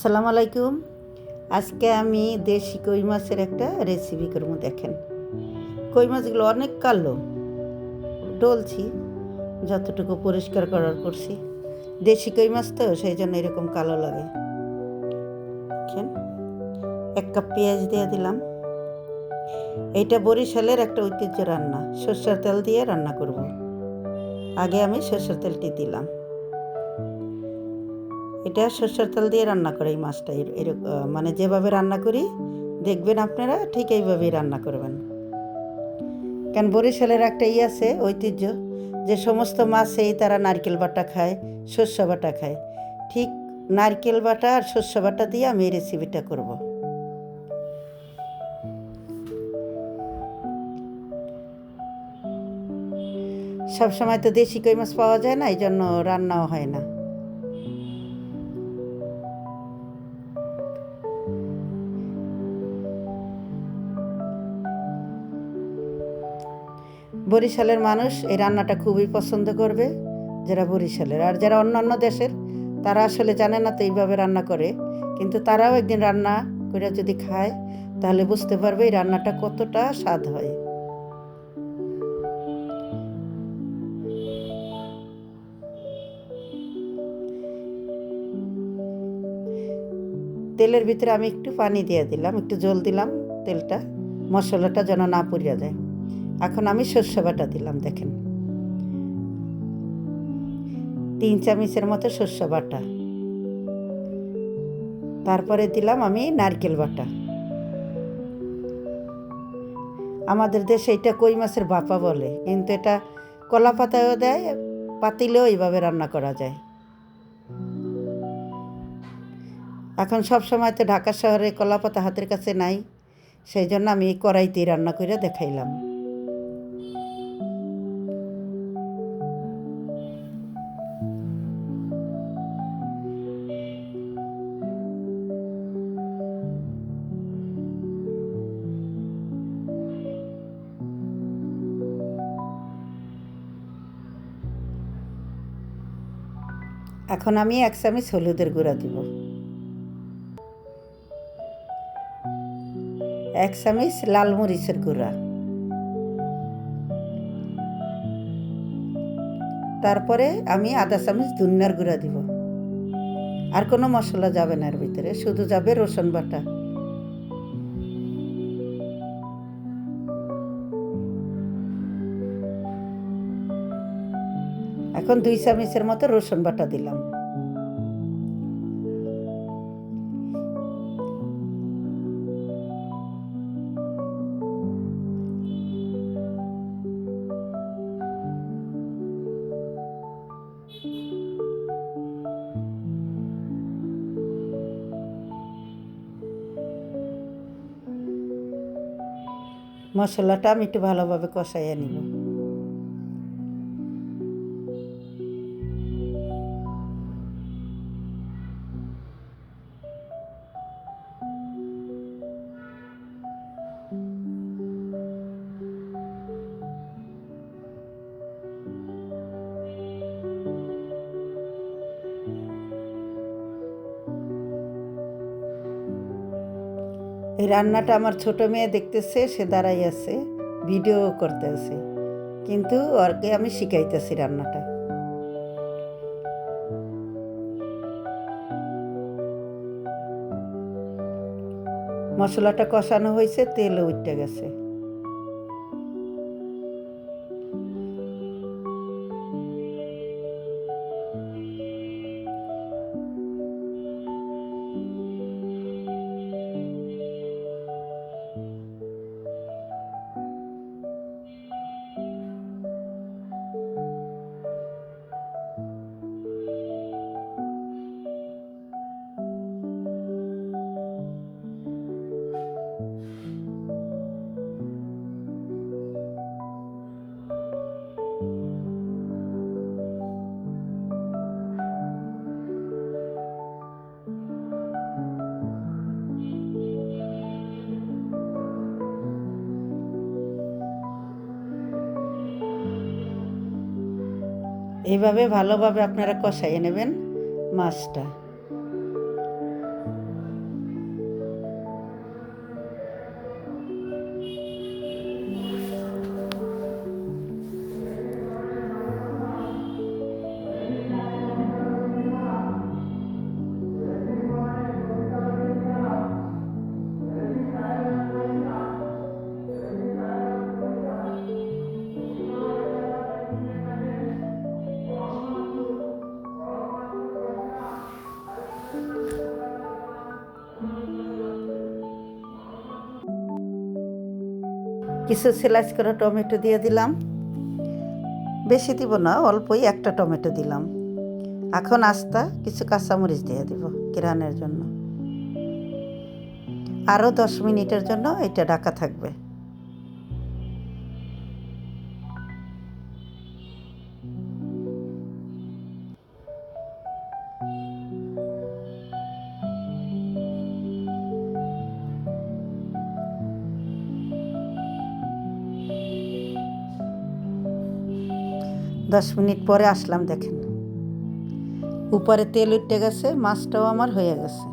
আসসালামু আলাইকুম। আজকে আমি দেশি কই মাছের একটা রেসিপি করবো। দেখেন, কই মাছগুলো অনেক কালো, ডলছি যতটুকু পরিষ্কার করার করছি। দেশি কই মাছ তো, সেই জন্য এরকম কালো লাগে। দেখেন, 1 কাপ পেঁয়াজ দিয়ে দিলাম। এইটা বরিশালের একটা ঐতিহ্য রান্না, সরষের তেল দিয়ে রান্না করব। আগে আমি সরষের তেলটি দিলাম। এটা সরষের তেল দিয়ে রান্না করে এই মাছটা, এরকম মানে যেভাবে রান্না করি দেখবেন আপনারা ঠিক এইভাবেই রান্না করবেন। কারণ বরিশালের একটা আছে ঐতিহ্য, যে সমস্ত মাছেই তারা নারকেল বাটা খায়, শস্য বাটা খায়। ঠিক নারকেল বাটা আর শস্য বাটা দিয়ে আমি এই রেসিপিটা করব। সবসময় তো দেশি কই মাছ পাওয়া যায় না, এই জন্য রান্নাও হয় না। বরিশালের মানুষ এই রান্নাটা খুবই পছন্দ করবে, যারা বরিশালের। আর যারা অন্যান্য দেশের, তারা আসলে জানে না তো এইভাবে রান্না করে, কিন্তু তারাও একদিন রান্না করে যদি খায় তাহলে বুঝতে পারবে এই রান্নাটা কতটা স্বাদ হয়। তেলের ভিতরে আমি একটু পানি দিয়ে দিলাম, একটু জল দিলাম, তেলটা মশলাটা যেন না পুড়িয়া যায়। এখন আমি সর্ষে বাটা দিলাম। দেখেন, 3 চামচের মতো সর্ষে বাটা। তারপরে দিলাম আমি নারকেল বাটা। আমাদের দেশে এটা কই মাছের ভাপা বলে, কিন্তু এটা কলা পাতায়ও দেয়, পাতিলেও এইভাবে রান্না করা যায়। এখন সব সময় তো ঢাকা শহরে কলা পাতা হাতের কাছে নাই, সেই জন্য আমি এই কড়াইতেই রান্না করে দেখাইলাম। এখন আমি 1 চামচ হলুদের গুঁড়া দিব, 1 চামচ লাল মরিচের গুঁড়া, তারপরে আমি আধা চামচ ধনিয়ার গুঁড়া দিব। আর কোনো মশলা যাবে না এর ভিতরে, শুধু যাবে রসুন বাটা। এখন 2 চামচের মতো রসুন বাটা দিলাম। মশলাটা আমি একটু ভালোভাবে কষাইয়া নিব। এই রান্নাটা আমার ছোট মেয়ে দেখতেছে, সে দাঁড়াই আছে, ভিডিও করতে আছে, কিন্তু ওরকে আমি শিখাইতেছি রান্নাটা। মশলাটা কষানো হয়েছে, তেলও উঠে গেছে। এইভাবে ভালোভাবে আপনারা কষাইয়ে নেবেন মাছটা। কিছু স্লাইস করা টমেটো দিয়ে দিলাম, বেশি দিব না, অল্পই একটা টমেটো দিলাম। এখন আস্তা কিছু কাঁচামরিচ দিয়ে দিব ঘ্রাণের জন্য। আরও 10 মিনিটের জন্য এটা ঢাকা থাকবে। দশ মিনিট পরে আসলাম, দেখেন উপরে তেল উঠে গেছে, মাছটাও আমার হয়ে গেছে।